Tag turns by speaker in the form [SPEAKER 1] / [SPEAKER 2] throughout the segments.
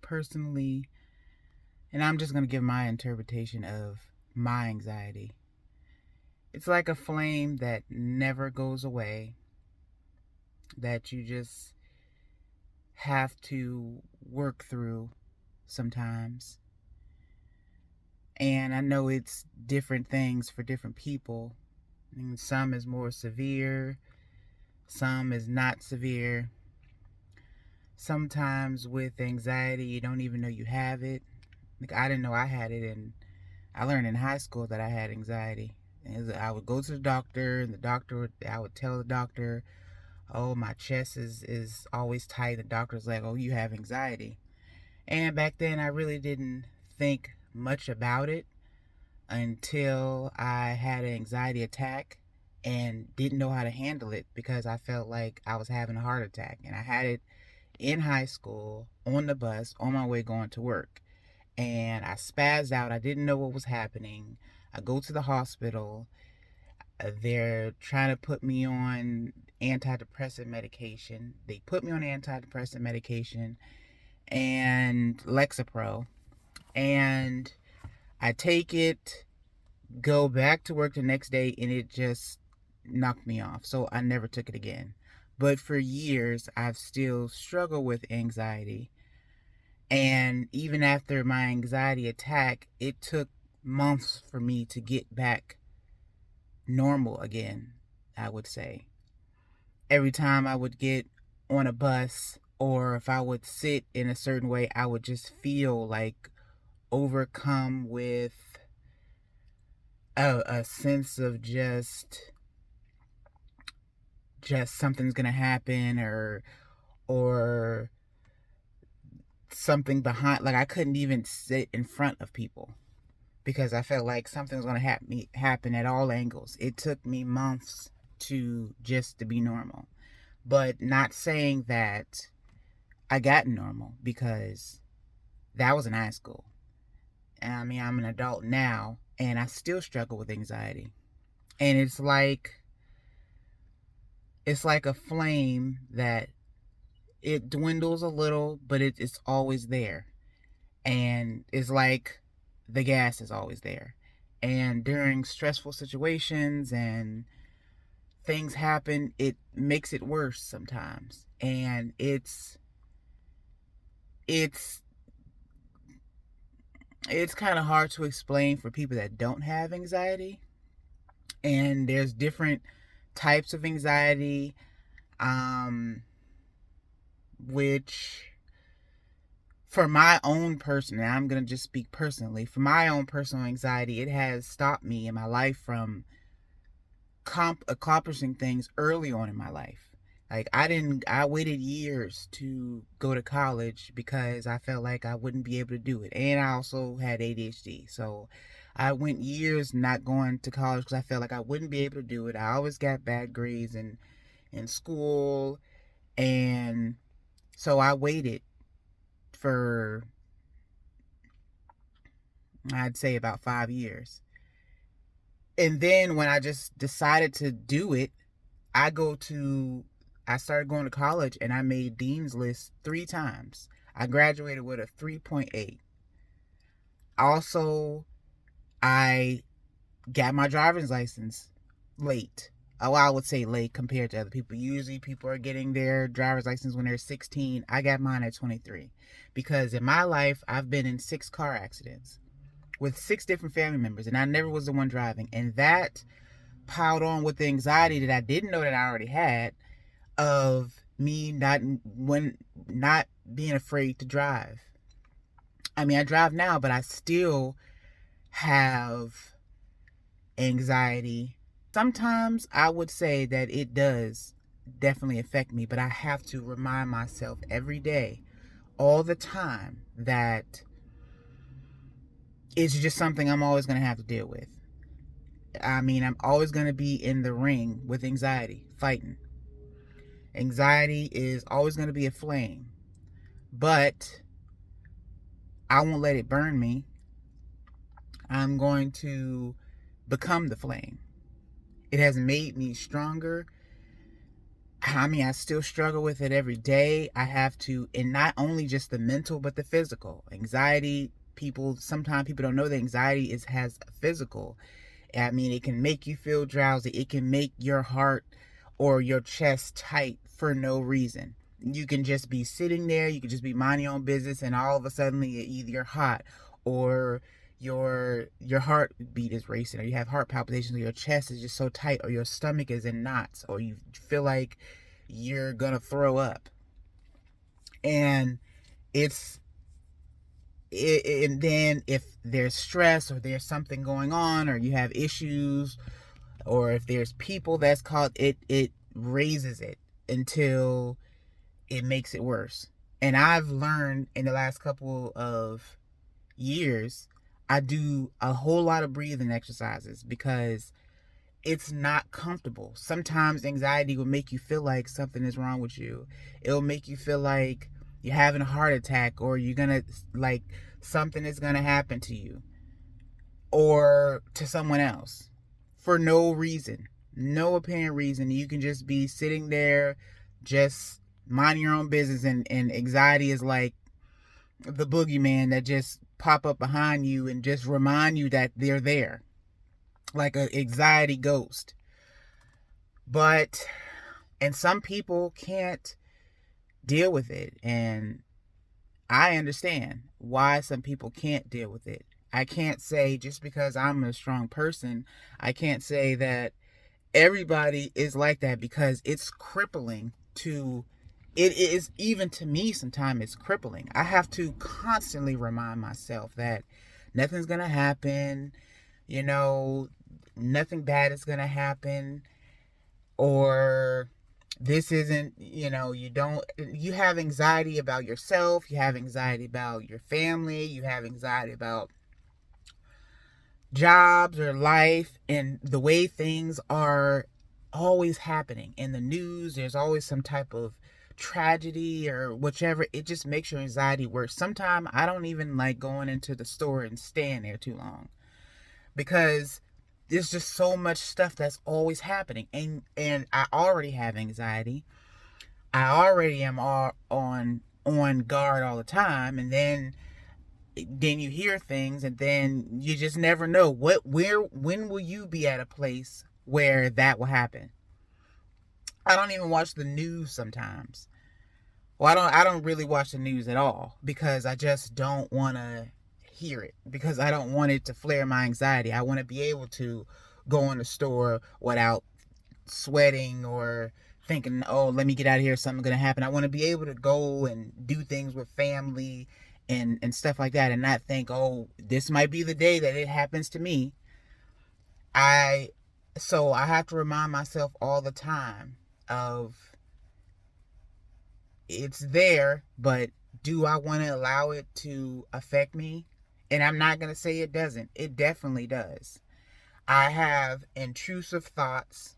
[SPEAKER 1] personally, and I'm just going to give my interpretation of my anxiety. It's like a flame that never goes away, that you just have to work through sometimes. And I know it's different things for different people. And some is more severe, some is not severe. Sometimes with anxiety, you don't even know you have it. Like, I didn't know I had it, and I learned in high school that I had anxiety. And I would go to the doctor, and I would tell the doctor, "Oh, my chest is always tight." The doctor's like, "Oh, you have anxiety." And back then, I really didn't think much about it until I had an anxiety attack and didn't know how to handle it because I felt like I was having a heart attack. And I had it in high school on the bus on my way going to work. And I spazzed out. I didn't know what was happening. I go to the hospital. They're trying to put me on antidepressant medication. They put me on antidepressant medication and Lexapro. And I take it, go back to work the next day, and it just knocked me off. So I never took it again. But for years, I've still struggled with anxiety. And even after my anxiety attack, it took months for me to get back normal again, I would say. Every time I would get on a bus or if I would sit in a certain way, I would just feel like overcome with a sense of just something's gonna happen, or something behind, like I couldn't even sit in front of people because I felt like something was going to happen at all angles. It took me months to be normal, but not saying that I got normal, because that was in high school. And I mean, I'm an adult now and I still struggle with anxiety. And it's like a flame that it dwindles a little, but it's always there. And it's like the gas is always there. And during stressful situations and things happen, it makes it worse sometimes. And it's it's kind of hard to explain for people that don't have anxiety. And there's different types of anxiety, um which, for my own person, and I'm going to just speak personally, for my own personal anxiety, it has stopped me in my life from accomplishing things early on in my life. Like, I waited years to go to college because I felt like I wouldn't be able to do it. And I also had ADHD. So I went years not going to college because I felt like I wouldn't be able to do it. I always got bad grades in school. And so I waited for, I'd say, about 5 years. And then when I just decided to do it, I go to I started going to college and I made Dean's List 3 times. I graduated with a 3.8. Also, I got my driver's license late. Oh, I would say late compared to other people. Usually people are getting their driver's license when they're 16. I got mine at 23. Because in my life, I've been in 6 car accidents with 6 different family members, and I never was the one driving. And that piled on with the anxiety that I didn't know that I already had, of me not being afraid to drive. I mean, I drive now, but I still have anxiety. Sometimes I would say that it does definitely affect me, but I have to remind myself every day, all the time, that it's just something I'm always going to have to deal with. I mean, I'm always going to be in the ring with anxiety, fighting. Anxiety is always going to be a flame, but I won't let it burn me. I'm going to become the flame. It has made me stronger. I mean, I still struggle with it every day. I have to, and not only just the mental, but the physical. Anxiety, sometimes people don't know that anxiety has a physical. I mean, it can make you feel drowsy. It can make your heart or your chest tight for no reason. You can just be sitting there, you can just be minding your own business, and all of a sudden either you're hot, or your heartbeat is racing, or you have heart palpitations, or your chest is just so tight, or your stomach is in knots, or you feel like you're gonna throw up. And it's and then if there's stress, or there's something going on, or you have issues, or if there's people that's called, it raises it until it makes it worse. And I've learned in the last couple of years, I do a whole lot of breathing exercises because it's not comfortable. Sometimes anxiety will make you feel like something is wrong with you. It'll make you feel like you're having a heart attack, or you're gonna, like, something is gonna happen to you or to someone else for no reason, no apparent reason. You can just be sitting there, just minding your own business, and anxiety is like the boogeyman that just pop up behind you and just remind you that they're there, like an anxiety ghost. But and some people can't deal with it, and I understand why some people can't deal with it. I can't say, just because I'm a strong person, I can't say that everybody is like that, because it's crippling to, it is, even to me sometimes it's crippling. I have to constantly remind myself that nothing's going to happen, you know, nothing bad is going to happen, or this isn't, you have anxiety about yourself, you have anxiety about your family, you have anxiety about jobs or life, and the way things are always happening in the news. There's always some type of tragedy or whichever. It just makes your anxiety worse. Sometimes I don't even like going into the store and staying there too long, because there's just so much stuff that's always happening, and I already have anxiety. I already am all on guard all the time, and then you hear things, and then you just never know when will you be at a place where that will happen. I don't even watch the news sometimes. Well, I don't really watch the news at all, because I just don't want to hear it, because I don't want it to flare my anxiety. I want to be able to go in the store without sweating or thinking, oh, let me get out of here, something's gonna happen. I want to be able to go and do things with family and stuff like that, and not think, oh, this might be the day that it happens to me. I So I have to remind myself all the time of, it's there, but do I want to allow it to affect me? And I'm not going to say it doesn't. It definitely does. I have intrusive thoughts,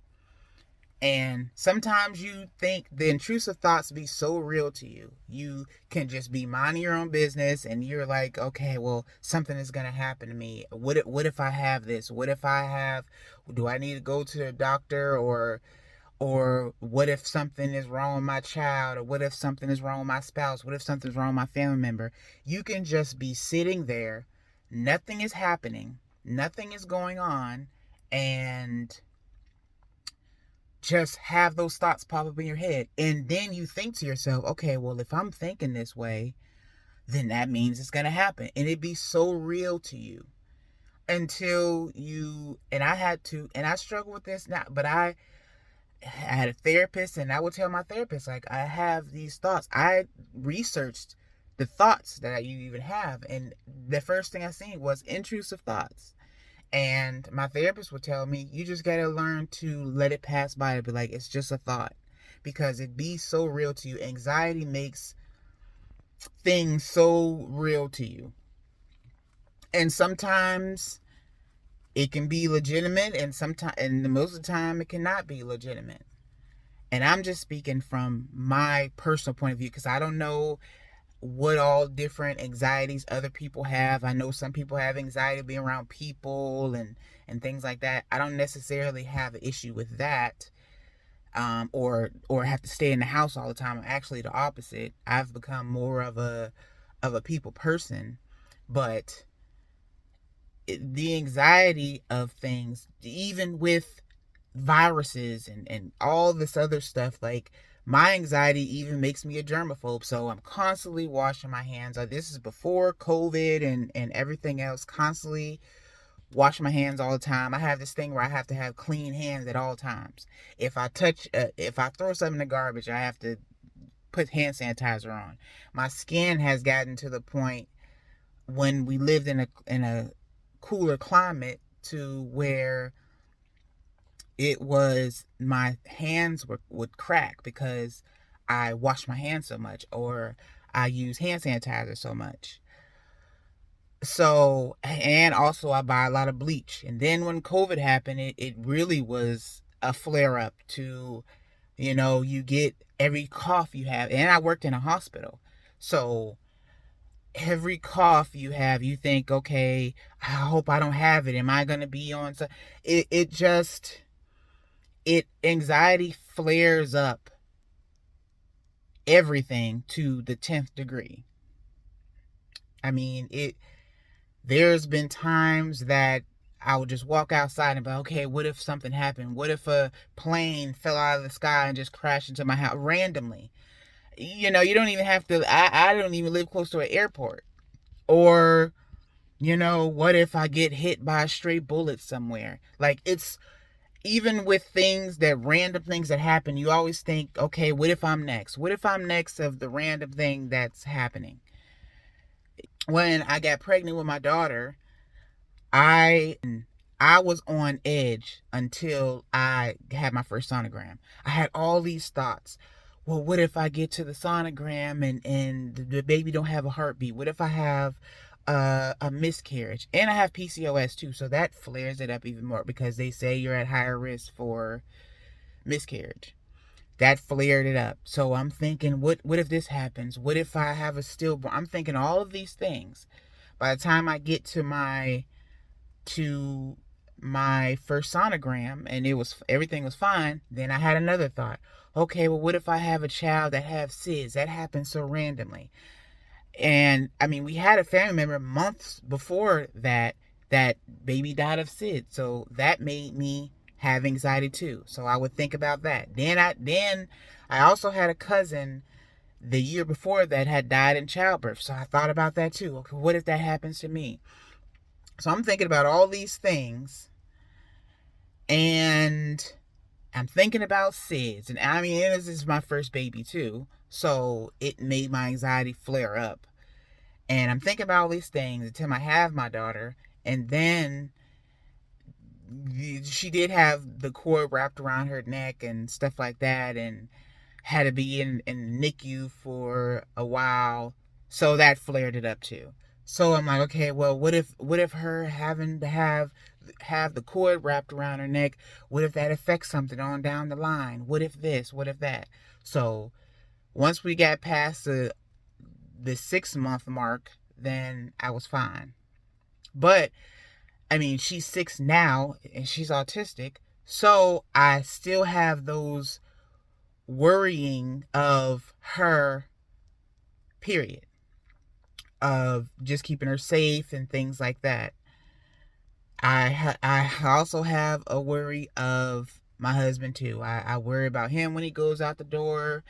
[SPEAKER 1] and sometimes you think the intrusive thoughts be so real to you. You can just be minding your own business, and you're like, okay, well, something is going to happen to me. What if I have this? What if I have, do I need to go to the doctor? Or what if something is wrong with my child? Or what if something is wrong with my spouse? What if something's wrong with my family member? You can just be sitting there, nothing is happening, nothing is going on, and just have those thoughts pop up in your head. And then you think to yourself, okay, well, if I'm thinking this way, then that means it's going to happen. And it be so real to you until you, and I had to, and I struggle with this now, but I had a therapist, and I would tell my therapist, like, I have these thoughts. I researched the thoughts that you even have, and the first thing I seen was intrusive thoughts. And my therapist would tell me, you just gotta learn to let it pass by, to be like, it's just a thought, because it be so real to you. Anxiety makes things so real to you, and sometimes it can be legitimate, and sometimes, and most of the time, it cannot be legitimate. And I'm just speaking from my personal point of view, because I don't know what all different anxieties other people have. I know some people have anxiety being around people and things like that. I don't necessarily have an issue with that. or have to stay in the house all the time. Actually, the opposite. I've become more of a people person, but the anxiety of things, even with viruses and all this other stuff, like my anxiety even makes me a germaphobe. So I'm constantly washing my hands. This is before COVID and everything else. Constantly wash my hands all the time. I have this thing where I have to have clean hands at all times. If I throw something in the garbage, I have to put hand sanitizer on. My skin has gotten to the point when we lived in a cooler climate to where it was my hands would crack because I wash my hands so much or I use hand sanitizer so much. So, and also I buy a lot of bleach. And then when COVID happened, it really was a flare up to, you get every cough you have. And I worked in a hospital. So every cough you have, you think, okay, I hope I don't have it. Am I going to be on? So it just, anxiety flares up everything to the 10th degree. I mean, there's been times that I would just walk outside and be like, okay, what if something happened? What if a plane fell out of the sky and just crashed into my house randomly? You don't even have to, I don't even live close to an airport. Or, what if I get hit by a stray bullet somewhere? Like, it's, even with things that random things that happen, you always think, okay, what if I'm next? What if I'm next of the random thing that's happening? When I got pregnant with my daughter, I I was on edge until I had my first sonogram. I had all these thoughts. Well, what if I get to the sonogram and the baby don't have a heartbeat? What if I have a miscarriage? And I have PCOS too, so that flares it up even more because they say you're at higher risk for miscarriage. That flared it up. So I'm thinking, what if this happens? What if I have a stillborn? I'm thinking all of these things. By the time I get to my first sonogram and everything was fine, then I had another thought. Okay, well, what if I have a child that have SIDS? That happens so randomly. And I mean, we had a family member months before that baby died of SIDS. So that made me have anxiety too. So I would think about that. Then I also had a cousin the year before that had died in childbirth. So I thought about that too. Okay, what if that happens to me? So I'm thinking about all these things, and I'm thinking about SIDS. And I mean, this is my first baby too. So it made my anxiety flare up. And I'm thinking about all these things until I have my daughter. And then she did have the cord wrapped around her neck and stuff like that. And had to be in NICU for a while. So that flared it up too. So I'm like, okay, well, what if her having to have the cord wrapped around her neck, what if that affects something on down the line? What if this? What if that? So once we got past the 6 month mark, then I was fine. But I mean, she's 6 now and she's autistic, so I still have those worrying of her, period, of just keeping her safe and things like that. I also have a worry of my husband too. I worry about him when he goes out the door.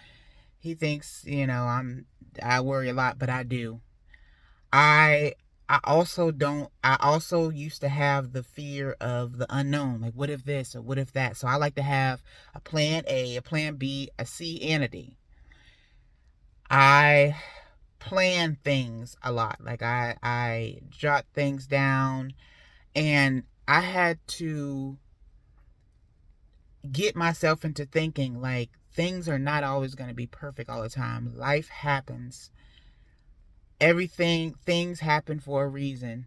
[SPEAKER 1] He thinks, I worry a lot, but I do. I I also don't I also used to have the fear of the unknown. Like, what if this or what if that? So I like to have a plan A, a plan B, a C, and a D. I plan things a lot. Like I jot things down, and I had to get myself into thinking like things are not always going to be perfect all the time. Life happens. Things happen for a reason.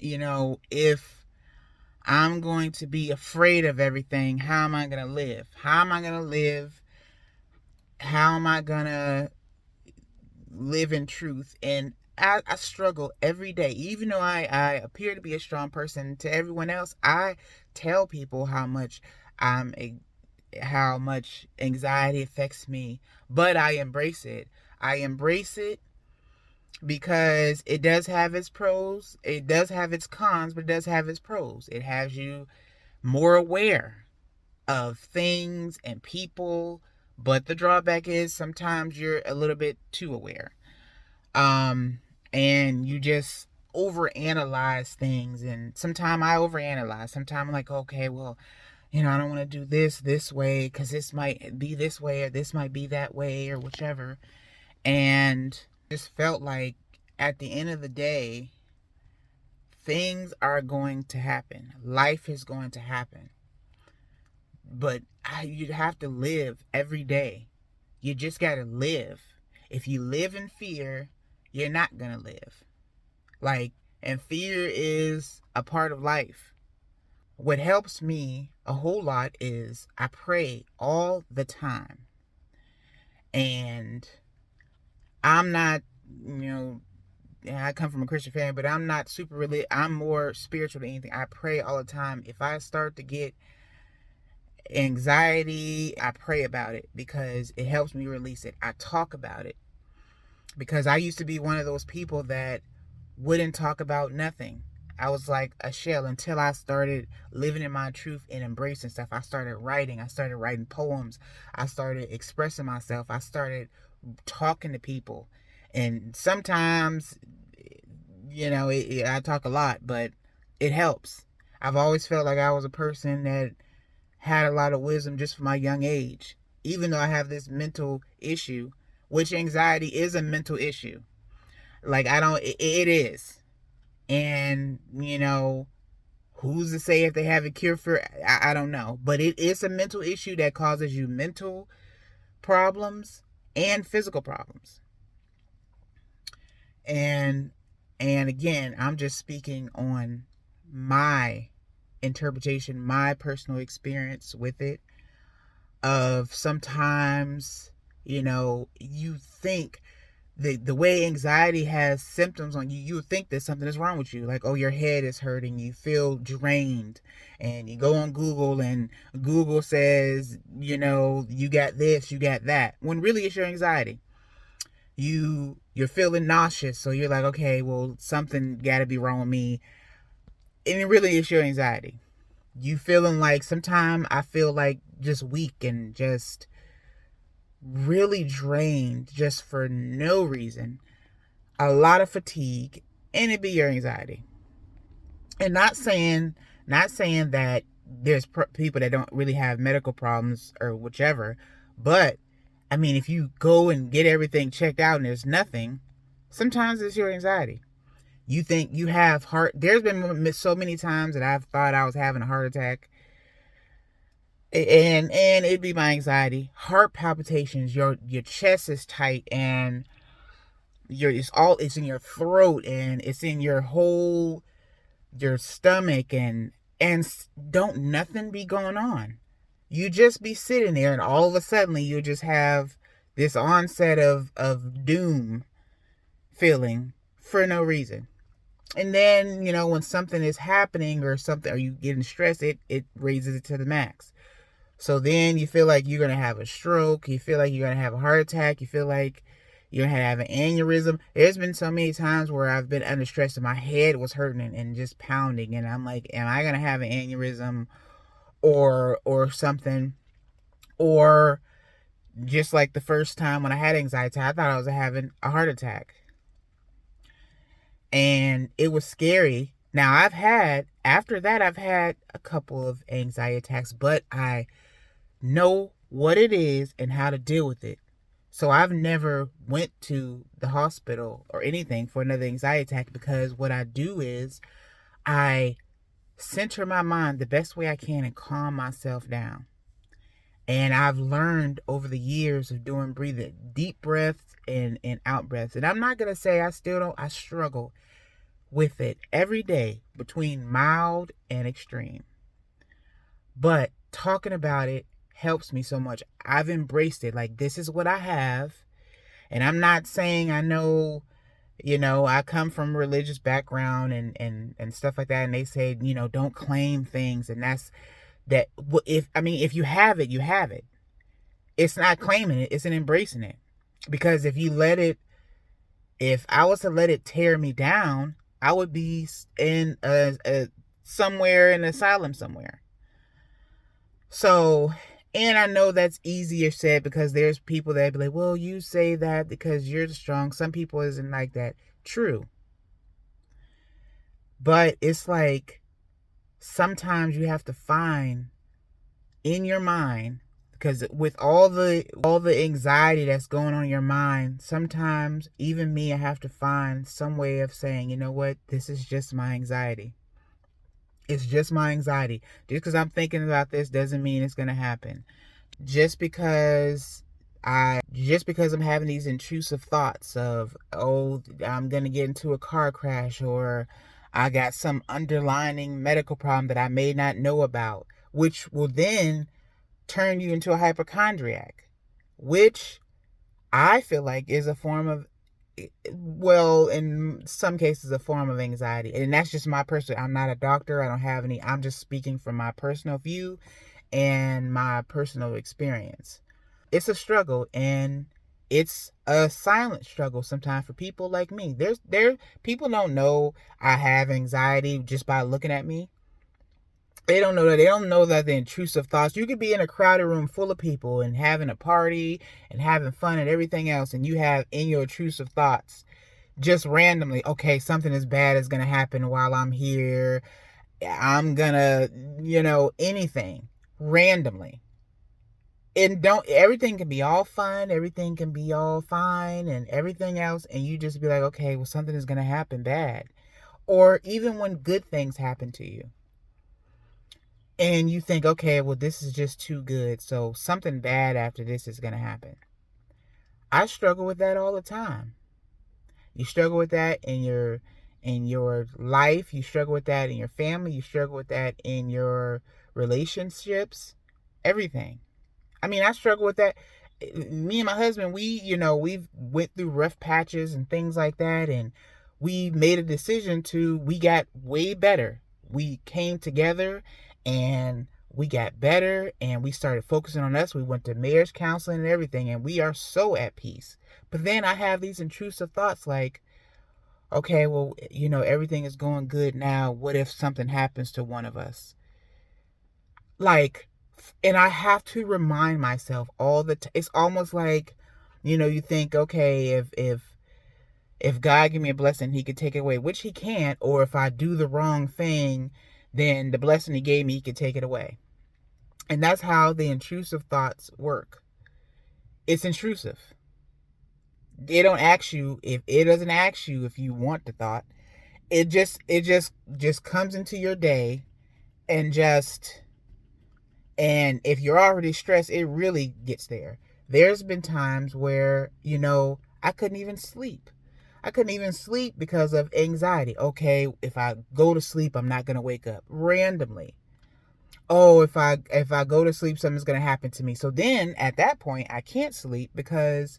[SPEAKER 1] If I'm going to be afraid of everything, how am I going to live? How am I going to live? How am I going to live in truth? And I struggle every day. Even though I appear to be a strong person to everyone else, I tell people how much I'm how much anxiety affects me, but I embrace it. I embrace it because it does have its pros, it does have its cons, but it does have its pros. It has you more aware of things and people, but the drawback is sometimes you're a little bit too aware. Um, and you just overanalyze things, and sometimes I overanalyze. Sometimes I'm like, okay, well, I don't want to do this way because this might be this way or this might be that way or whichever. And just felt like at the end of the day, things are going to happen. Life is going to happen. But you have to live every day. You just got to live. If you live in fear, you're not going to live. Like, and fear is a part of life. What helps me a whole lot is I pray all the time. And I'm not, I come from a Christian family, but I'm not super religious. I'm more spiritual than anything. I pray all the time. If I start to get anxiety, I pray about it because it helps me release it. I talk about it because I used to be one of those people that wouldn't talk about nothing. I was like a shell until I started living in my truth and embracing stuff. I started writing. I started writing poems. I started expressing myself. I started talking to people. And sometimes, I talk a lot, but it helps. I've always felt like I was a person that had a lot of wisdom just from my young age. Even though I have this mental issue, which anxiety is a mental issue. Like, it is. And, who's to say if they have a cure for it? I don't know. But it is a mental issue that causes you mental problems and physical problems. And again, I'm just speaking on my interpretation, my personal experience with it. Of sometimes, you think the way anxiety has symptoms on you, you think that something is wrong with you. Like, oh, your head is hurting, you feel drained, and you go on Google, and Google says, you got this, you got that. When really it's your anxiety. You're feeling nauseous, so you're like, okay, well, something got to be wrong with me, and it really is your anxiety. You feeling like sometimes I feel like just weak and just really drained just for no reason. A lot of fatigue, and it be your anxiety. And not saying that there's people that don't really have medical problems or whichever, but I mean, if you go and get everything checked out and there's nothing, sometimes it's your anxiety. You think you have heart. There's been so many times that I've thought I was having a heart attack, and it'd be my anxiety. Heart palpitations. Your chest is tight, and it's in your throat, and it's in your stomach, and don't nothing be going on. You just be sitting there, and all of a sudden you just have this onset of doom feeling for no reason. And then, when something is happening or something, or you getting stressed, it raises it to the max. So then you feel like you're going to have a stroke. You feel like you're going to have a heart attack. You feel like you're going to have an aneurysm. There's been so many times where I've been under stress and my head was hurting and just pounding. And I'm like, am I going to have an aneurysm or something? Or just like the first time when I had anxiety, I thought I was having a heart attack. And it was scary. Now after that, I've had a couple of anxiety attacks, but I know what it is and how to deal with it. So I've never went to the hospital or anything for another anxiety attack, because what I do is I center my mind the best way I can and calm myself down. And I've learned over the years of doing breathing, deep breaths and out breaths. And I'm not going to say I struggle with it every day between mild and extreme. But talking about it helps me so much. I've embraced it. Like, this is what I have. And I'm not saying I know, I come from a religious background and stuff like that. And they say, don't claim things. And That if you have it, you have it. It's not claiming it, it's an embracing it. Because if I was to let it tear me down, I would be in a somewhere in an asylum somewhere. So, and I know that's easier said because there's people that be like, well, you say that because you're strong. Some people isn't like that. True. But it's like sometimes you have to find in your mind, because with all the anxiety that's going on in your mind, sometimes even me, I have to find some way of saying, you know what, this is just my anxiety. It's just my anxiety. Just because I'm thinking about this doesn't mean it's going to happen. Just because I'm having these intrusive thoughts of, oh, I'm going to get into a car crash, or I got some underlying medical problem that I may not know about, which will then turn you into a hypochondriac, which I feel like is a form of, well, in some cases, a form of anxiety. And that's just my personal, I'm not a doctor. I don't have any, I'm just speaking from my personal view and my personal experience. It's a struggle, and it's a silent struggle sometimes for people like me. People don't know I have anxiety just by looking at me. They don't know that. They don't know that the intrusive thoughts. You could be in a crowded room full of people and having a party and having fun and everything else, and you have in your intrusive thoughts just randomly, okay, something as bad is gonna happen while I'm here. I'm gonna, anything randomly. And don't everything can be all fun, everything can be all fine and everything else, and you just be like, okay, well, something is gonna happen bad. Or even when good things happen to you, and you think, okay, well, this is just too good, so something bad after this is going to happen. I struggle with that all the time. You struggle with that in your life, you struggle with that in your family, you struggle with that in your relationships, everything. I mean, I struggle with that. Me and my husband, we've went through rough patches and things like that, and we made a decision we got way better. We came together and we got better, and we started focusing on us. We went to marriage counseling and everything, and we are so at peace. But then I have these intrusive thoughts like, okay, well, everything is going good now. What if something happens to one of us? Like, and I have to remind myself all the time. It's almost like, you think, okay, if God give me a blessing, He could take it away, which He can't. Or if I do the wrong thing, then the blessing He gave me, He could take it away. And that's how the intrusive thoughts work. It's intrusive. It doesn't ask you if you want the thought. It just comes into your day, and if you're already stressed, it really gets there. There's been times where, I couldn't even sleep. I couldn't even sleep because of anxiety. Okay, if I go to sleep, I'm not gonna wake up randomly. Oh, if I go to sleep, something's gonna happen to me. So then at that point, I can't sleep because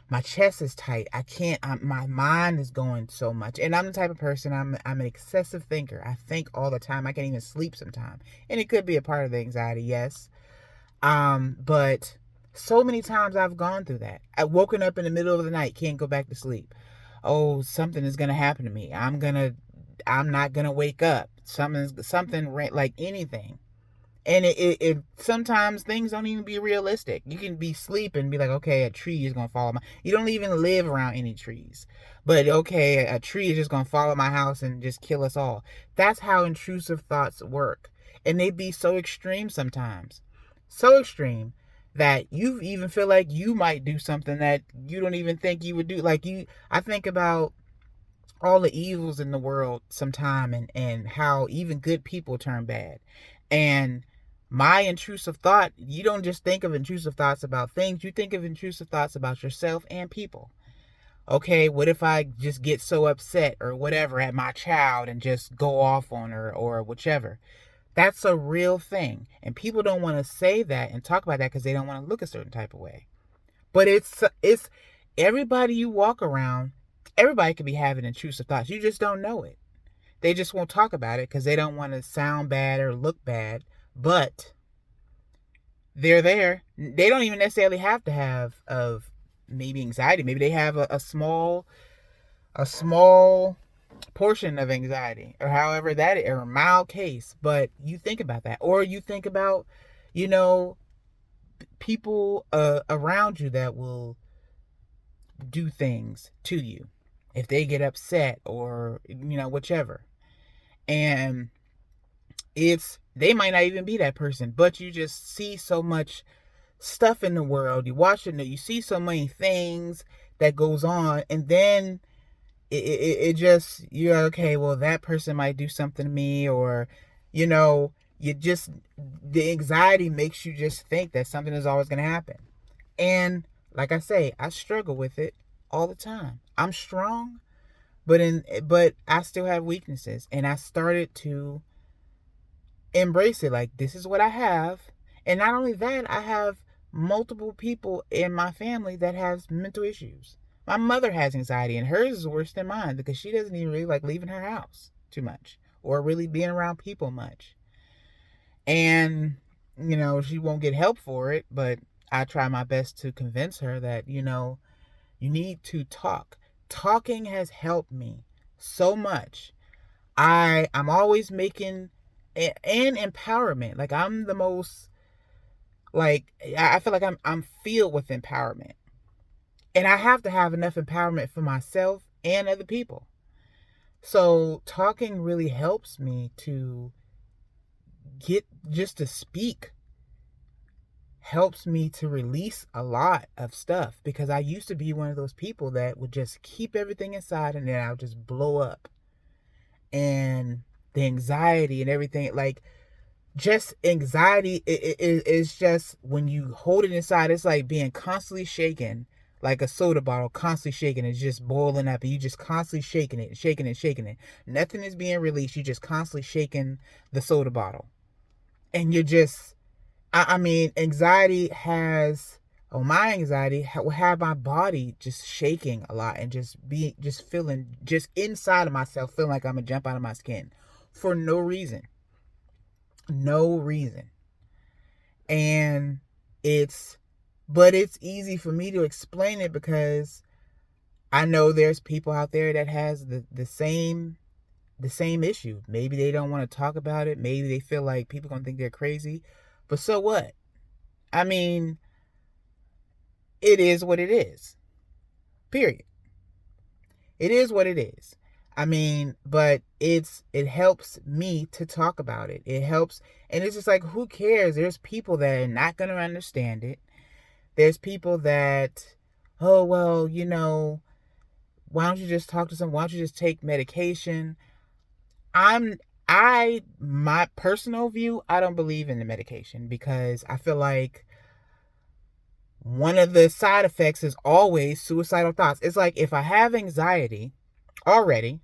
[SPEAKER 1] my chest is tight. I can't. My mind is going so much, and I'm the type of person. I'm an excessive thinker. I think all the time. I can't even sleep sometimes, and it could be a part of the anxiety. Yes, but so many times I've gone through that. I've woken up in the middle of the night, can't go back to sleep. Oh, something is gonna happen to me. I'm not gonna wake up. Something like anything. And it sometimes things don't even be realistic. You can be sleeping and be like, okay, a tree is gonna fall on my. You don't even live around any trees, but okay, a tree is just gonna fall on my house and just kill us all. That's how intrusive thoughts work, and they be so extreme sometimes, so extreme that you even feel like you might do something that you don't even think you would do. I think about all the evils in the world sometime, and how even good people turn bad. And my intrusive thought, you don't just think of intrusive thoughts about things, you think of intrusive thoughts about yourself and people. Okay, what if I just get so upset or whatever at my child and just go off on her or whichever? That's a real thing. And people don't want to say that and talk about that because they don't want to look a certain type of way. But it's everybody you walk around, everybody could be having intrusive thoughts. You just don't know it. They just won't talk about it because they don't want to sound bad or look bad. but they're there. They don't even necessarily have to have of maybe anxiety. Maybe they have a small portion of anxiety, or however that, or a mild case. But you think about that, or you think about, you know, people around you that will do things to you if they get upset, or whichever. And they might not even be that person, but you just see so much stuff in the world. You watch it, you see so many things that goes on, and then it just, you're okay, well, that person might do something to me, or you just, the anxiety makes you just think that something is always going to happen. And like I say, I struggle with it all the time. I'm strong, but I still have weaknesses, and I started to embrace it. Like, this is what I have. And not only that, I have multiple people in my family that has mental issues. My mother has anxiety, and hers is worse than mine, because she doesn't even really like leaving her house too much, or really being around people much. And she won't get help for it, but I try my best to convince her that you need to talk. Talking has helped me so much. I'm always making and empowerment. Like, I'm the most, like, I feel like I'm filled with empowerment. And I have to have enough empowerment for myself and other people. So talking really helps me to get, just to speak helps me to release a lot of stuff, because I used to be one of those people that would just keep everything inside, and then I would just blow up. And the anxiety and everything, like, just anxiety is just, when you hold it inside, it's like being constantly shaken, like a soda bottle constantly shaking. It's just boiling up, and you just constantly shaking it. Nothing is being released. You just constantly shaking the soda bottle, and you're just, I mean, anxiety has, oh, my anxiety will have my body just shaking a lot, and just feeling, just inside of myself, feeling like I'm gonna jump out of my skin for no reason. No reason. And it's, but it's easy for me to explain it, because I know there's people out there that has the same issue. Maybe they don't want to talk about it. Maybe they feel like people gonna think they're crazy. But so what? I mean, it is what it is. Period. It is what it is. I mean, but it helps me to talk about it. It helps, and it's just like, who cares? There's people that are not gonna understand it. There's people that, oh, well, why don't you just talk to someone? Why don't you just take medication? I'm my personal view, I don't believe in the medication, because I feel like one of the side effects is always suicidal thoughts. It's like, if I have anxiety already,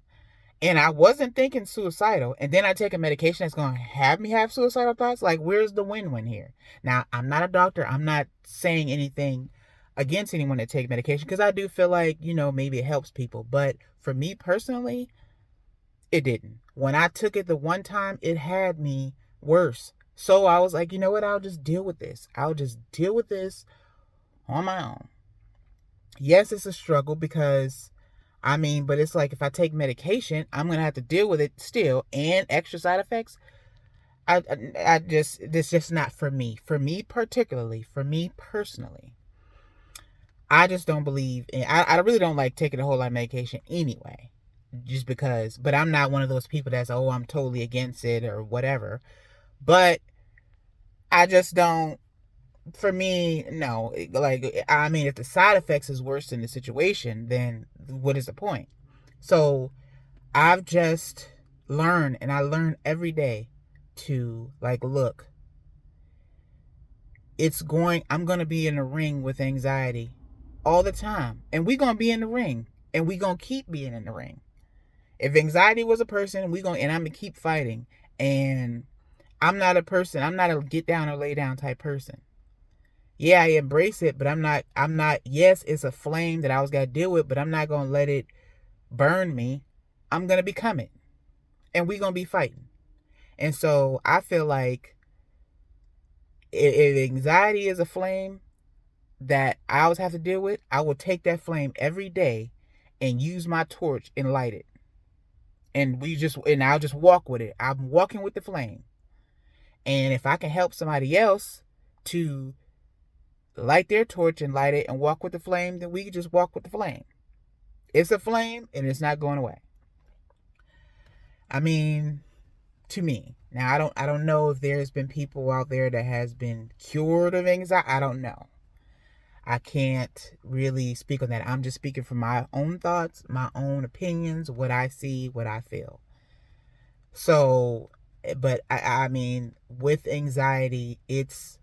[SPEAKER 1] and I wasn't thinking suicidal, and then I take a medication that's going to have me have suicidal thoughts, like, where's the win-win here? Now, I'm not a doctor. I'm not saying anything against anyone that take medication, because I do feel like, maybe it helps people. But for me personally, it didn't. When I took it the one time, it had me worse. So I was like, you know what? I'll just deal with this. I'll just deal with this on my own. Yes, it's a struggle, because but it's like, if I take medication, I'm gonna have to deal with it still, and extra side effects. I just, this just not for me. For me particularly, for me personally, I just don't believe in. I really don't like taking a whole lot of medication anyway, just because. But I'm not one of those people that's, oh, I'm totally against it or whatever. But I just don't. For me, no. Like, if the side effects is worse than the situation, then what is the point? So I've just learned, and I learn every day, to, like, look, I'm going to be in the ring with anxiety all the time. And we're going to be in the ring, and we're going to keep being in the ring. If anxiety was a person, and I'm going to keep fighting. And I'm not a get down or lay down type person. Yeah, I embrace it, but yes, it's a flame that I always got to deal with, but I'm not going to let it burn me. I'm going to become it. And we're going to be fighting. And so I feel like if anxiety is a flame that I always have to deal with, I will take that flame every day and use my torch and light it. And I'll just walk with it. I'm walking with the flame. And if I can help somebody else to light their torch and light it and walk with the flame, then we can just walk with the flame. It's a flame and it's not going away. I mean, to me. Now I don't know if there's been people out there that has been cured of anxiety. I don't know. I can't really speak on that. I'm just speaking from my own thoughts, my own opinions, what I see, what I feel. So, but I mean, with anxiety, it's,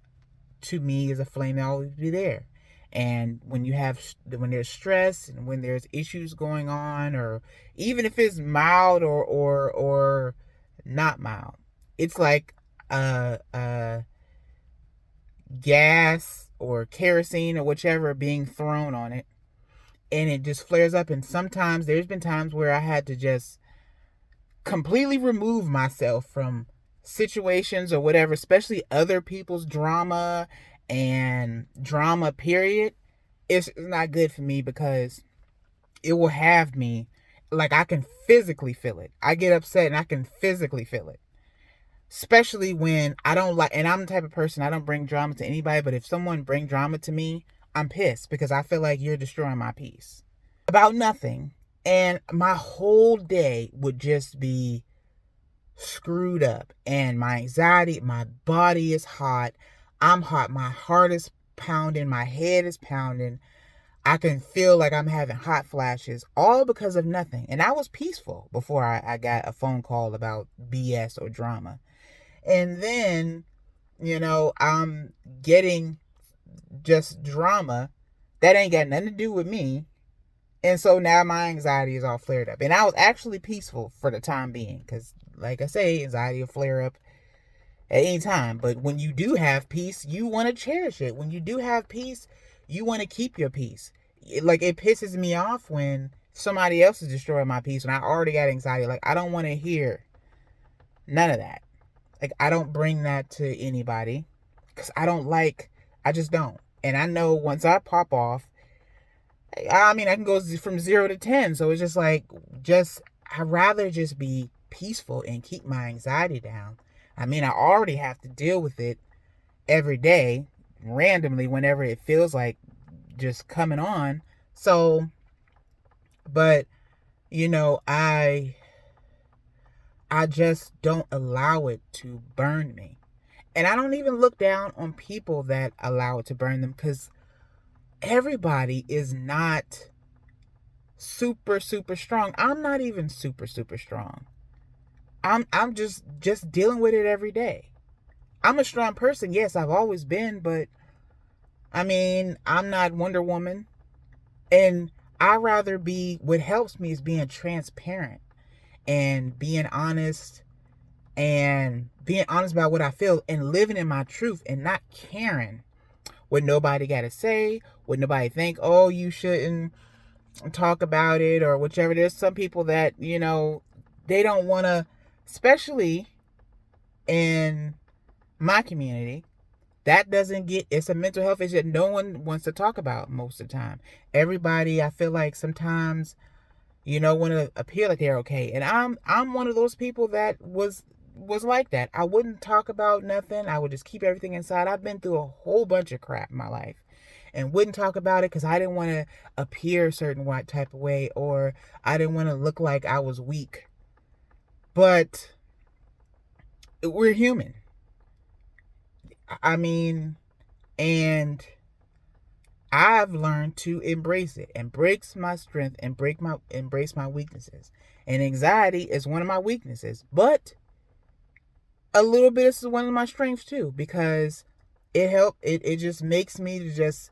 [SPEAKER 1] to me, is a flame that will always be there. And when there's stress and when there's issues going on, or even if it's mild or not mild, it's like gas or kerosene or whichever being thrown on it, and it just flares up. And sometimes there's been times where I had to just completely remove myself from situations or whatever, especially other people's drama and drama period. It's not good for me because it will have me, like, I can physically feel it. I get upset and I can physically feel it. Especially when I don't like, and I'm the type of person, I don't bring drama to anybody, but if someone bring drama to me, I'm pissed because I feel like you're destroying my peace about nothing. And my whole day would just be screwed up. And my anxiety, my body is hot. I'm hot. My heart is pounding. My head is pounding. I can feel like I'm having hot flashes, all because of nothing. And I was peaceful before I got a phone call about BS or drama. And then, I'm getting just drama that ain't got nothing to do with me. And so now my anxiety is all flared up. And I was actually peaceful for the time being because, like I say, anxiety will flare up at any time. But when you do have peace, you want to cherish it. When you do have peace, you want to keep your peace. It pisses me off when somebody else is destroying my peace when I already got anxiety. Like, I don't want to hear none of that. Like, I don't bring that to anybody because I just don't. And I know once I pop off, I mean, I can go from 0 to 10. So it's just like, I'd rather just be peaceful and keep my anxiety down. I mean, I already have to deal with it every day, randomly, whenever it feels like just coming on. So, but, I just don't allow it to burn me. And I don't even look down on people that allow it to burn them because everybody is not super, super strong. I'm not even super, super strong. I'm just dealing with it every day. I'm a strong person. Yes, I've always been, but I mean, I'm not Wonder Woman. And what helps me is being transparent and being honest about what I feel and living in my truth and not caring what nobody got to say, what nobody think. Oh, you shouldn't talk about it or whichever. There's some people that, they don't want to, especially in my community, it's a mental health issue that no one wants to talk about most of the time. Everybody, I feel like sometimes, want to appear like they're okay. And I'm one of those people that was like that. I wouldn't talk about nothing. I would just keep everything inside. I've been through a whole bunch of crap in my life and wouldn't talk about it because I didn't want to appear a certain type of way, or I didn't want to look like I was weak. But we're human. I mean, and I've learned to embrace it, embrace my strength, and embrace my weaknesses. And anxiety is one of my weaknesses, but a little bit is one of my strengths too, because it just makes me to just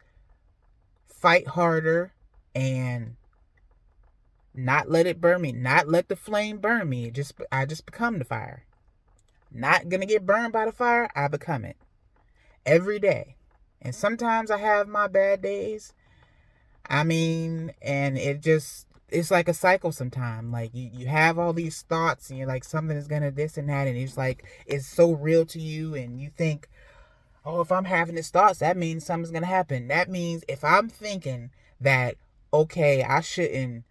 [SPEAKER 1] fight harder and not let it burn me, not let the flame burn me. I just become the fire. Not gonna get burned by the fire, I become it every day. And sometimes I have my bad days. I mean, and it's like a cycle sometimes. Like you have all these thoughts and you're like, something is gonna this and that, and it's like it's so real to you, and you think, Oh, if I'm having these thoughts, that means something's gonna happen. That means if I'm thinking that, okay, I shouldn't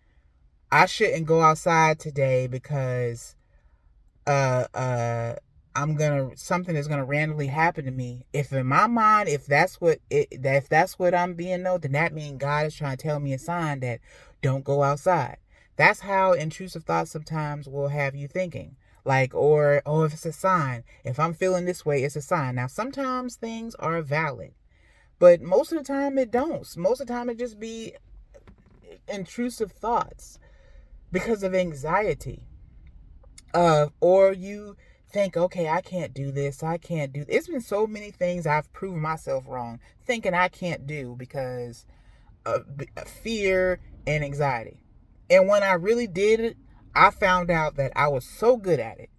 [SPEAKER 1] go outside today because uh uh I'm gonna something is gonna randomly happen to me. If in my mind, if that's what I'm being though, then that means God is trying to tell me a sign that don't go outside. That's how intrusive thoughts sometimes will have you thinking. Like, or oh, if it's a sign, if I'm feeling this way, it's a sign. Now sometimes things are valid, but most of the time it don't. Most of the time it just be intrusive thoughts because of anxiety. Or you think, okay, I can't do this, I can't do. It's been so many things I've proven myself wrong, thinking I can't do because of fear and anxiety. And when I really did it, I found out that I was so good at it.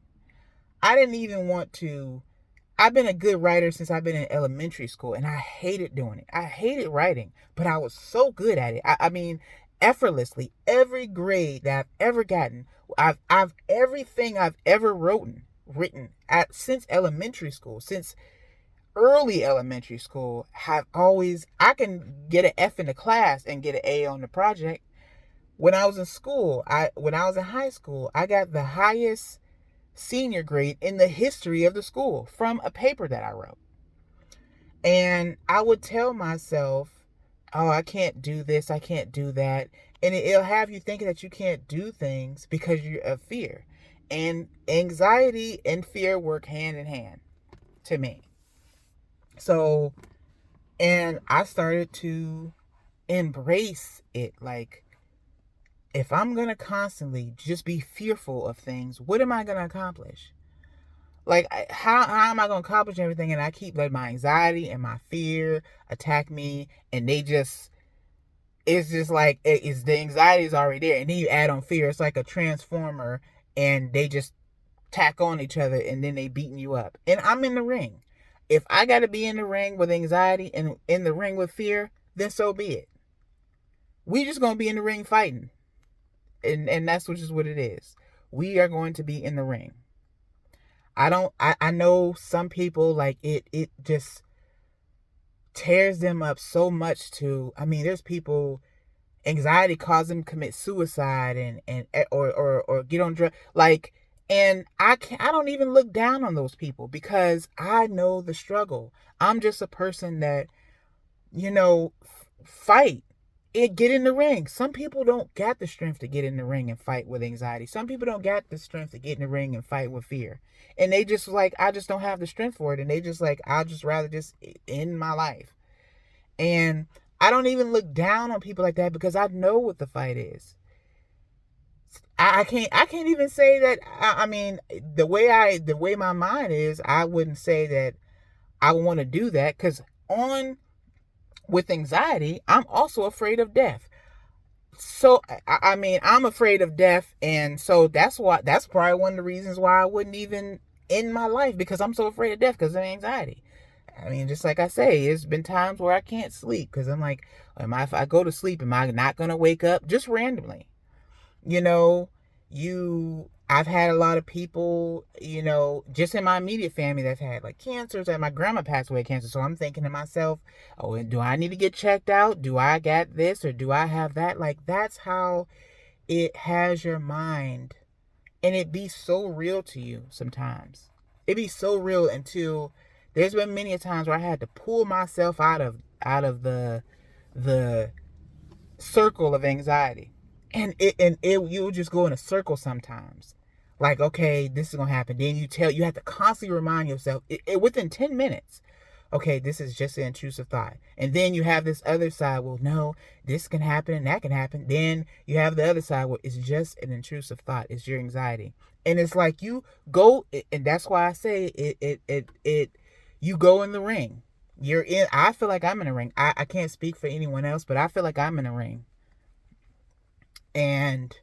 [SPEAKER 1] I didn't even want to. I've been a good writer since I've been in elementary school, and I hated doing it. I hated writing, but I was so good at it. I mean, effortlessly, every grade that I've ever gotten, I've everything I've ever written at since elementary school, since early elementary school, have always I can get an F in the class and get an A on the project. When I was in school, when I was in high school, I got the highest senior grade in the history of the school from a paper that I wrote. And I would tell myself, oh, I can't do this, I can't do that. And it'll have you thinking that you can't do things because you're of fear. And anxiety and fear work hand in hand to me. So, and I started to embrace it. Like, if I'm going to constantly just be fearful of things, what am I going to accomplish? Like, how am I going to accomplish everything? And I keep letting my anxiety and my fear attack me, and it's just like it's the anxiety is already there, and then you add on fear. It's like a transformer, and they just tack on each other, and then they beating you up. And I'm in the ring. If I got to be in the ring with anxiety and in the ring with fear, then so be it. We just gonna be in the ring fighting, and that's just what it is. We are going to be in the ring. I don't. I know some people like it. It just tears them up so much. I mean, there's people anxiety cause them to commit suicide or get on drugs. Like, and I don't even look down on those people because I know the struggle. I'm just a person that fight it, get in the ring. Some people don't got the strength to get in the ring and fight with anxiety. Some people don't got the strength to get in the ring and fight with fear. And they just like, I just don't have the strength for it. And they just like, I'll just rather just end my life. And I don't even look down on people like that because I know what the fight is. I can't even say that. I mean, the way my mind is, I wouldn't say that I want to do that because on with anxiety, I'm also afraid of death. So I mean, I'm afraid of death, and so that's probably one of the reasons why I wouldn't even end my life, because I'm so afraid of death because of anxiety. I mean, just like I say, it's been times where I can't sleep because I'm like, if I go to sleep, am I not gonna wake up just randomly? you know I've had a lot of people, just in my immediate family that's had like cancers, and my grandma passed away of cancer. So I'm thinking to myself, oh, do I need to get checked out? Do I got this or do I have that? Like, that's how it has your mind. And it be so real to you sometimes. It be so real until there's been many a times where I had to pull myself out of the circle of anxiety. And you'll just go in a circle sometimes. Like, okay, this is gonna happen. Then you have to constantly remind yourself within 10 minutes. Okay, this is just an intrusive thought. And then you have this other side, well, no, this can happen and that can happen. Then you have the other side where it's just an intrusive thought. It's your anxiety. And it's like you go, and that's why I say you go in the ring. I feel like I'm in a ring. I can't speak for anyone else, but I feel like I'm in a ring. And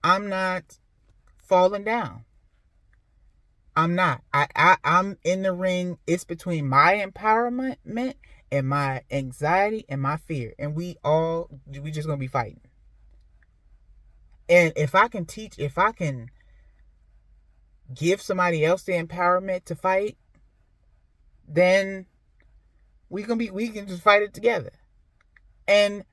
[SPEAKER 1] I'm not falling down. I'm not. I'm in the ring. It's between my empowerment and my anxiety and my fear. And we just gonna be fighting. And if I can give somebody else the empowerment to fight, then We can just fight it together. And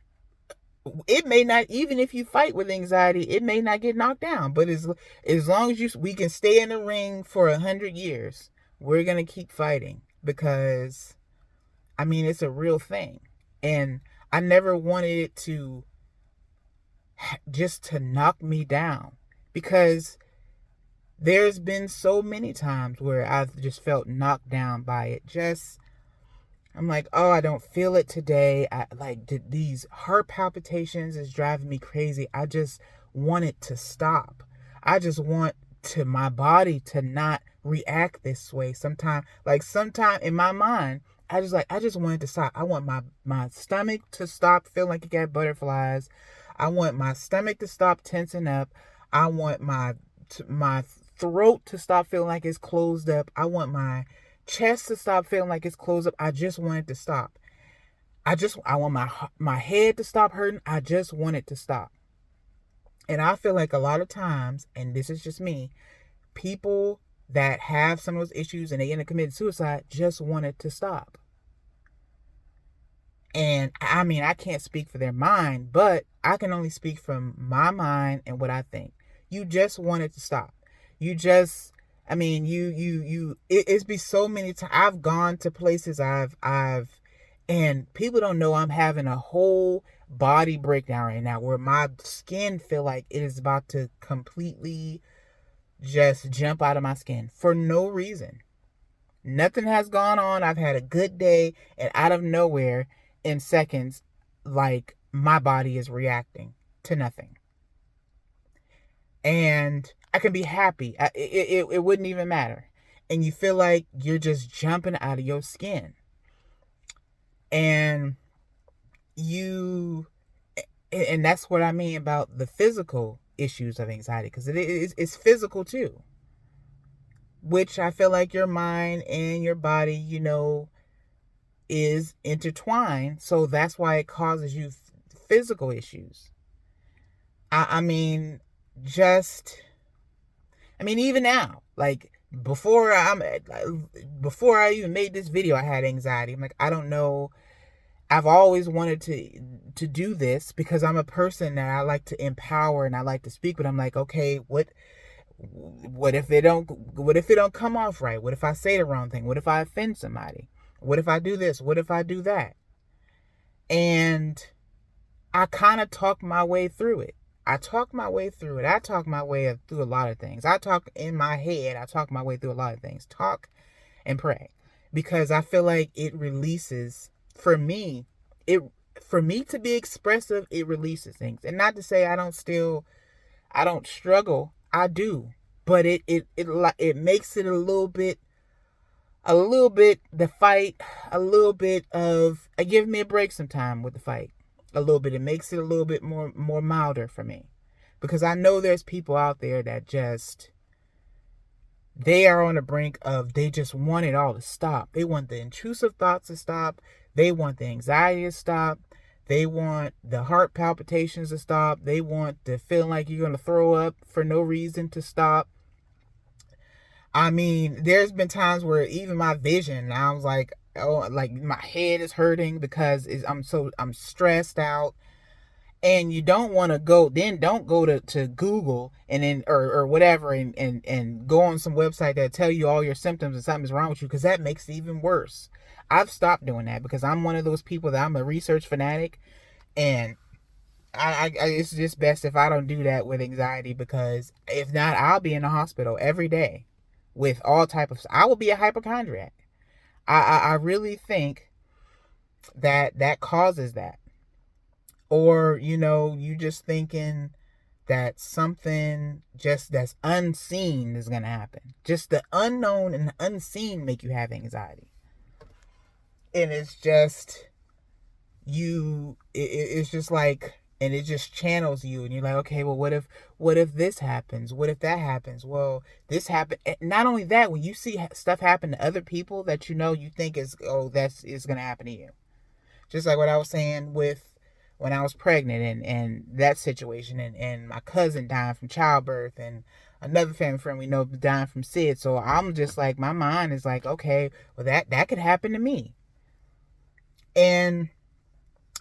[SPEAKER 1] it may not, even if you fight with anxiety, it may not get knocked down. But as long as we can stay in the ring for 100 years, we're gonna keep fighting because I mean it's a real thing, and I never wanted it to just to knock me down because there's been so many times where I've just felt knocked down by it. Just I'm like, oh, I don't feel it today. I like these heart palpitations is driving me crazy. I just want it to stop. I just want to my body to not react this way. Sometime in my mind, I just want it to stop. I want my stomach to stop feeling like it got butterflies. I want my stomach to stop tensing up. I want my throat to stop feeling like it's closed up. I want my chest to stop feeling like it's closed up. I just want it to stop. I want my head to stop hurting. I just want it to stop. And I feel like a lot of times, and this is just me, people that have some of those issues and they end up committing suicide just want it to stop. And I mean, I can't speak for their mind, but I can only speak from my mind and what I think. You just want it to stop. You just, I mean, it's be so many times I've gone to places and people don't know I'm having a whole body breakdown right now where my skin feel like it is about to completely just jump out of my skin for no reason. Nothing has gone on. I've had a good day, and out of nowhere, in seconds, like my body is reacting to nothing. And I can be happy. It wouldn't even matter. And you feel like you're just jumping out of your skin. And you, and that's what I mean about the physical issues of anxiety, because it's physical too, which I feel like your mind and your body, is intertwined. So that's why it causes you physical issues. I mean, just, I mean, even now, like before I even made this video, I had anxiety. I'm like, I don't know. I've always wanted to do this because I'm a person that I like to empower and I like to speak. But I'm like, okay, what if it don't come off right? What if I say the wrong thing? What if I offend somebody? What if I do this? What if I do that? And I kind of talk my way through it. I talk my way through it. I talk my way through a lot of things. I talk in my head. I talk my way through a lot of things. Talk and pray. Because I feel like it releases, for me, for me to be expressive, it releases things. And not to say I don't struggle. I do. But it makes it a little bit the fight, a little bit of give me a break sometime with the fight. A little bit. It makes it a little bit more milder for me. Because I know there's people out there that just they are on the brink of they just want it all to stop. They want the intrusive thoughts to stop. They want the anxiety to stop. They want the heart palpitations to stop. They want the feeling like you're going to throw up for no reason to stop. I mean, there's been times where even my vision, I was like, oh, like my head is hurting because I'm stressed out. And you don't want to don't go to Google and then or whatever and go on some website that tell you all your symptoms and something's wrong with you, because that makes it even worse. I've stopped doing that because I'm one of those people that I'm a research fanatic, and it's just best if I don't do that with anxiety, because if not, I'll be in the hospital every day with all type of. I will be a hypochondriac. I really think that causes that, or you just thinking that something just that's unseen is gonna happen. Just the unknown and the unseen make you have anxiety, and it's just it's just like, and it just channels you, and you're like, okay, well, what if this happens? What if that happens? Well, this happened. Not only that, when you see stuff happen to other people that you think that's is gonna happen to you. Just like what I was saying with when I was pregnant and that situation, and my cousin dying from childbirth, and another family friend we know dying from SID. So I'm just like, my mind is like, okay, well that could happen to me. And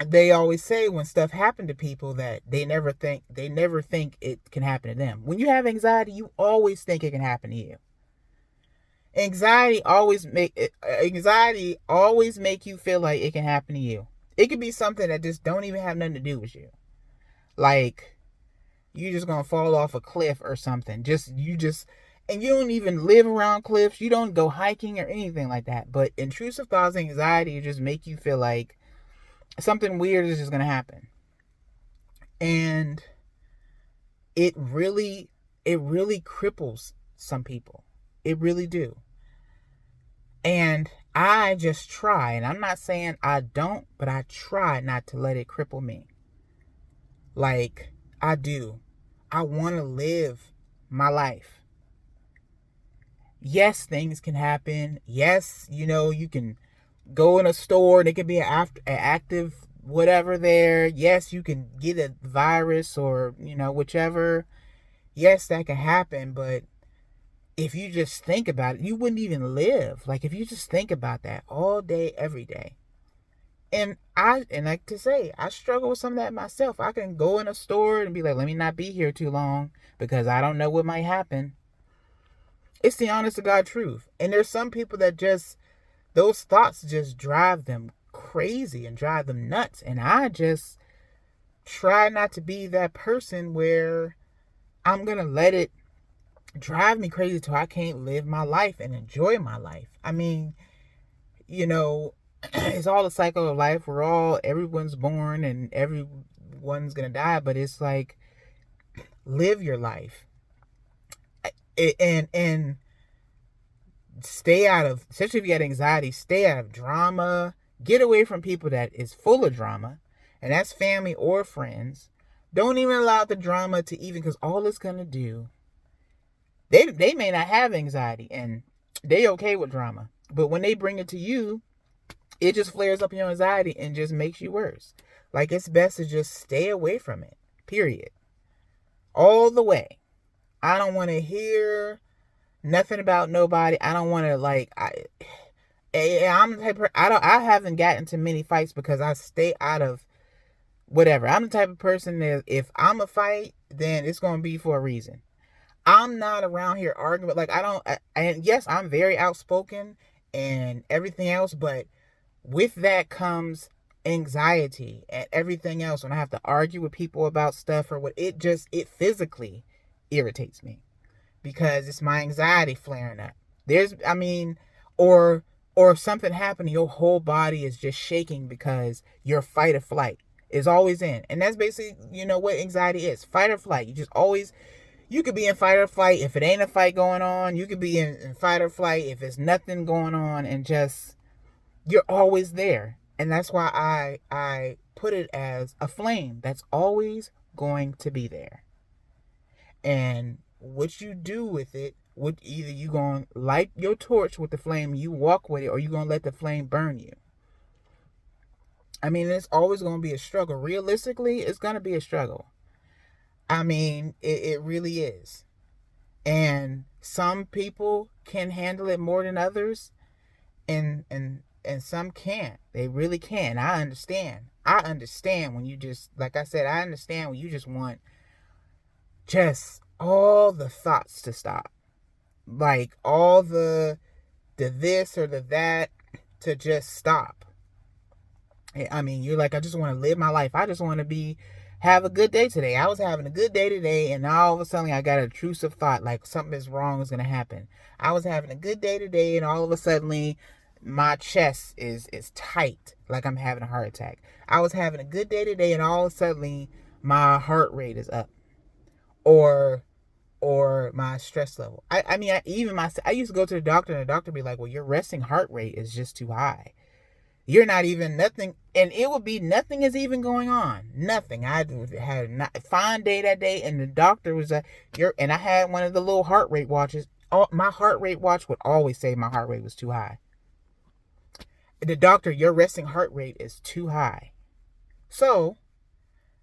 [SPEAKER 1] they always say when stuff happen to people that they never think it can happen to them. When you have anxiety, you always think it can happen to you. Anxiety always make you feel like it can happen to you. It could be something that just don't even have nothing to do with you. Like you just gonna fall off a cliff or something. And you don't even live around cliffs. You don't go hiking or anything like that. But intrusive thoughts and anxiety just make you feel like something weird is just gonna happen. And it really cripples some people. It really do. And I just try, and I'm not saying I don't, but I try not to let it cripple me. Like I do. I want to live my life. Yes, things can happen. Yes, you can go in a store and it could be an active whatever there. Yes, you can get a virus or, whichever. Yes, that can happen, but if you just think about it, you wouldn't even live. Like if you just think about that all day, every day. And like to say, I struggle with some of that myself. I can go in a store and be like, let me not be here too long because I don't know what might happen. It's the honest to God truth. And there's some people that just, those thoughts just drive them crazy and drive them nuts. And I just try not to be that person where I'm going to let it drive me crazy till I can't live my life and enjoy my life. I mean, it's all a cycle of life. Everyone's born and everyone's going to die, but it's like, live your life. And stay out of, especially if you got anxiety, stay out of drama. Get away from people that is full of drama, and that's family or friends. Don't even allow the drama to even, because all it's gonna do, they may not have anxiety and they okay with drama, but when they bring it to you, it just flares up your anxiety and just makes you worse. Like it's best to just stay away from it. Period. All the way. I don't want to hear nothing about nobody. I don't want to I'm the type of, I haven't gotten to many fights because I stay out of whatever. I'm the type of person that if I'm a fight, then it's going to be for a reason. I'm not around here arguing, like and yes, I'm very outspoken and everything else, but with that comes anxiety and everything else when I have to argue with people about stuff or what, it physically irritates me because it's my anxiety flaring up. Or if something happened, your whole body is just shaking because your fight or flight is always in. And that's basically, what anxiety is. Fight or flight. You could be in fight or flight if it ain't a fight going on. You could be in fight or flight if there's nothing going on, and just, you're always there. And that's why I put it as a flame that's always going to be there. And what you do with it, either you gonna light your torch with the flame, you walk with it, or you gonna let the flame burn you. I mean, it's always gonna be a struggle. Realistically, it's gonna be a struggle. I mean, it really is. And some people can handle it more than others, and some can't. They really can. I understand. I understand when you just, like I said, I understand when you just want just all the thoughts to stop. Like all the this or the that to just stop. I mean, you're like, I just want to live my life. I just want to have a good day today. I was having a good day today, and all of a sudden I got an intrusive thought like something is wrong is going to happen. I was having a good day today, and all of a sudden my chest is tight, like I'm having a heart attack. I was having a good day today, and all of a sudden my heart rate is up, or my stress level. I mean, I used to go to the doctor, and the doctor would be like, well, your resting heart rate is just too high. You're not even nothing, and it would be nothing is even going on. Nothing. I had a fine day that day, and the doctor was and I had one of the little heart rate watches. My heart rate watch would always say my heart rate was too high. The doctor, your resting heart rate is too high. So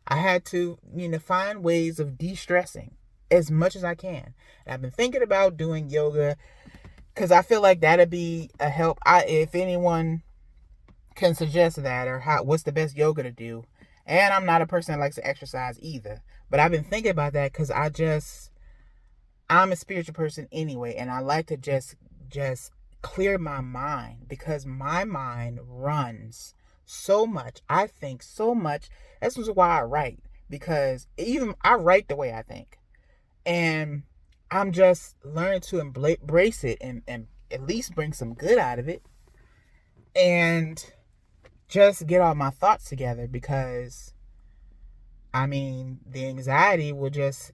[SPEAKER 1] I had to, find ways of de-stressing as much as I can. And I've been thinking about doing yoga because I feel like that'd be a help. If anyone can suggest that, or what's the best yoga to do. And I'm not a person that likes to exercise either. But I've been thinking about that because I'm a spiritual person anyway, and I like to just clear my mind because my mind runs so much. I think so much. This is why I write, because even I write the way I think. And I'm just learning to embrace it, and at least bring some good out of it, and just get all my thoughts together, because I mean, the anxiety will just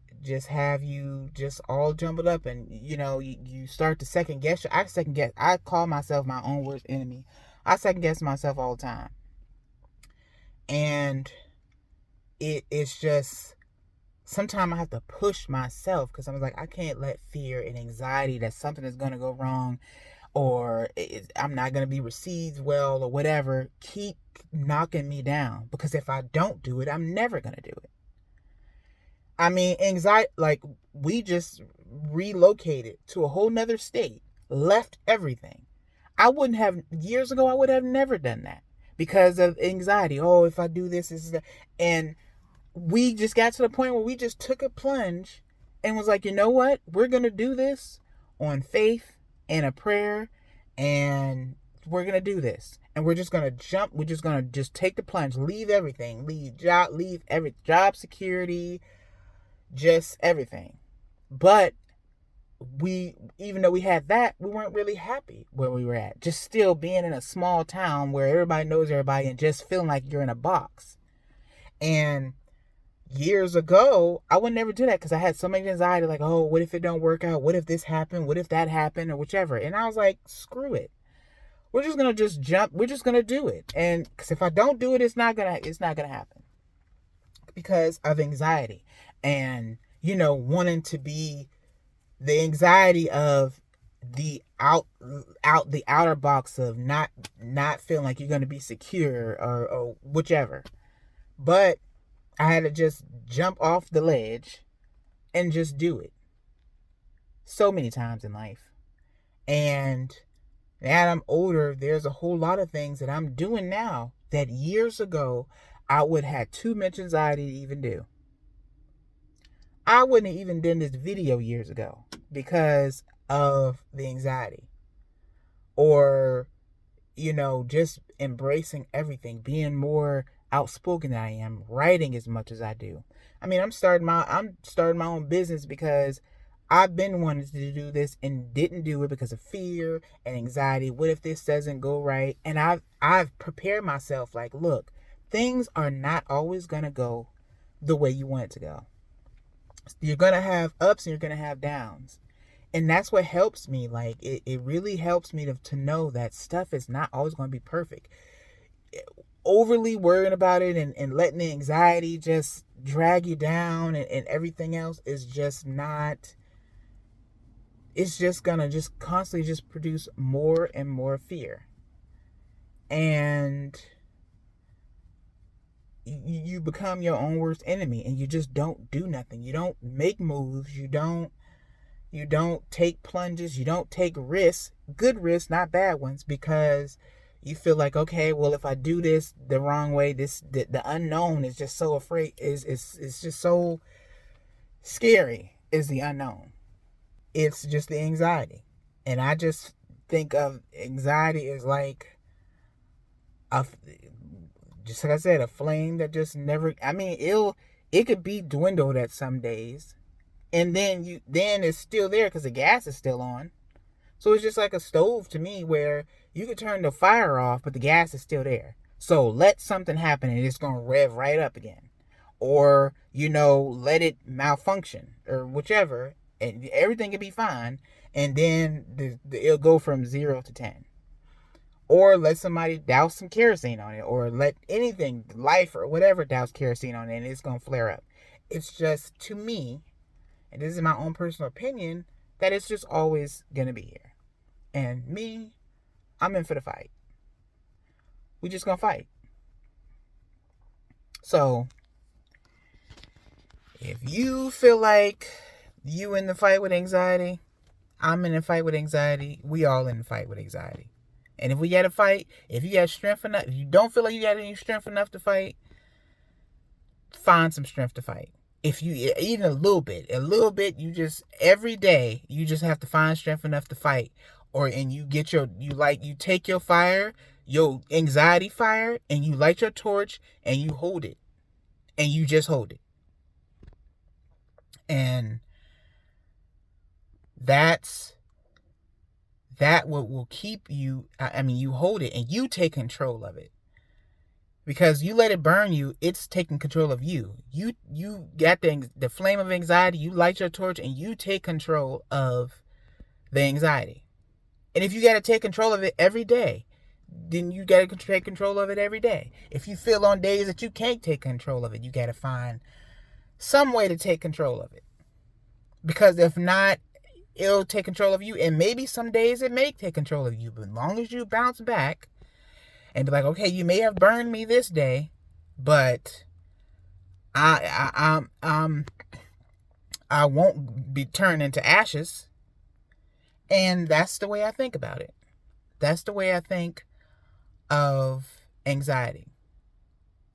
[SPEAKER 1] have you just all jumbled up, and you start to second guess. I call myself my own worst enemy. I second guess myself all the time, and it's just sometimes I have to push myself, because I'm like, I can't let fear and anxiety that something is going to go wrong, or I'm not going to be received well, or whatever, keep knocking me down, because if I don't do it, I'm never going to do it. I mean, anxiety, like, we just relocated to a whole nother state, left everything. Years ago, I would have never done that because of anxiety. Oh, if I do this, this is that. And we just got to the point where we just took a plunge and was like, you know what? We're going to do this on faith and a prayer, and we're going to do this. And we're just going to jump. We're just going to just take the plunge, leave everything, leave every job security, just everything. But even though we had that, we weren't really happy where we were at. Just still being in a small town where everybody knows everybody, and just feeling like you're in a box. And years ago, I would never do that because I had so much anxiety, like, oh, what if it don't work out? What if this happened? What if that happened? Or whichever. And I was like, screw it. We're just gonna just jump. We're just gonna do it. And because if I don't do it, it's not gonna happen, because of anxiety, and wanting to be the anxiety of the the outer box of not feeling like you're going to be secure, or whichever. But I had to just jump off the ledge and just do it so many times in life. And now I'm older, there's a whole lot of things that I'm doing now that years ago I would have too much anxiety to even do. I wouldn't have even done this video years ago because of the anxiety. Or, just embracing everything, being more outspoken than I am, writing as much as I do. I mean, I'm starting my own business because I've been wanting to do this and didn't do it because of fear and anxiety. What if this doesn't go right? And I've prepared myself, like, look, things are not always gonna go the way you want it to go. You're gonna have ups and you're gonna have downs. And that's what helps me. Like, it really helps me to know that stuff is not always going to be perfect. Overly worrying about it, and letting the anxiety just drag you down, and everything else is just not, it's just going to just constantly just produce more and more fear. And you become your own worst enemy, and you just don't do nothing. You don't make moves. You don't take plunges. You don't take risks, good risks, not bad ones, because you feel like, okay, well, if I do this the wrong way, the unknown is just so afraid. It's just so scary. Is the unknown. It's just the anxiety, and I just think of anxiety as like a, just like I said, a flame that just never. I mean, it could be dwindled at some days, and then it's still there because the gas is still on. So it's just like a stove to me, where you could turn the fire off, but the gas is still there. So let something happen and it's going to rev right up again. Or, let it malfunction or whichever, and everything can be fine. And then it'll go from 0 to 10. Or let somebody douse some kerosene on it, or let anything, life or whatever, douse kerosene on it, and it's going to flare up. It's just, to me, and this is my own personal opinion, that it's just always going to be here. And me, I'm in for the fight. We just going to fight. So, if you feel like you in the fight with anxiety, I'm in the fight with anxiety, we all in the fight with anxiety. And if we got to fight, if you got strength enough, if you don't feel like you got any strength enough to fight, find some strength to fight. If you even a little bit, you just every day you just have to find strength enough to fight. Or and you get you take your fire, your anxiety fire, and you light your torch and you hold it. And you just hold it. And that's that what will keep you. I mean, you hold it and you take control of it. Because you let it burn you, it's taking control of you. You got the flame of anxiety, you light your torch and you take control of the anxiety. And if you got to take control of it every day, then you got to take control of it every day. If you feel on days that you can't take control of it, you got to find some way to take control of it. Because if not, it'll take control of you. And maybe some days it may take control of you. But as long as you bounce back and be like, okay, you may have burned me this day, but I won't be turned into ashes. And that's the way I think about it. That's the way I think of anxiety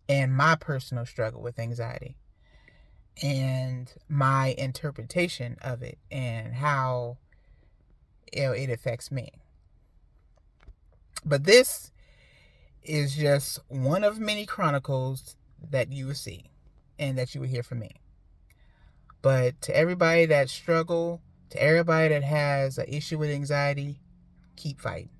[SPEAKER 1] and my personal struggle with anxiety and my interpretation of it and how it affects me. But this is just one of many chronicles that you will see and that you will hear from me. But to everybody that struggle, to everybody that has an issue with anxiety, keep fighting.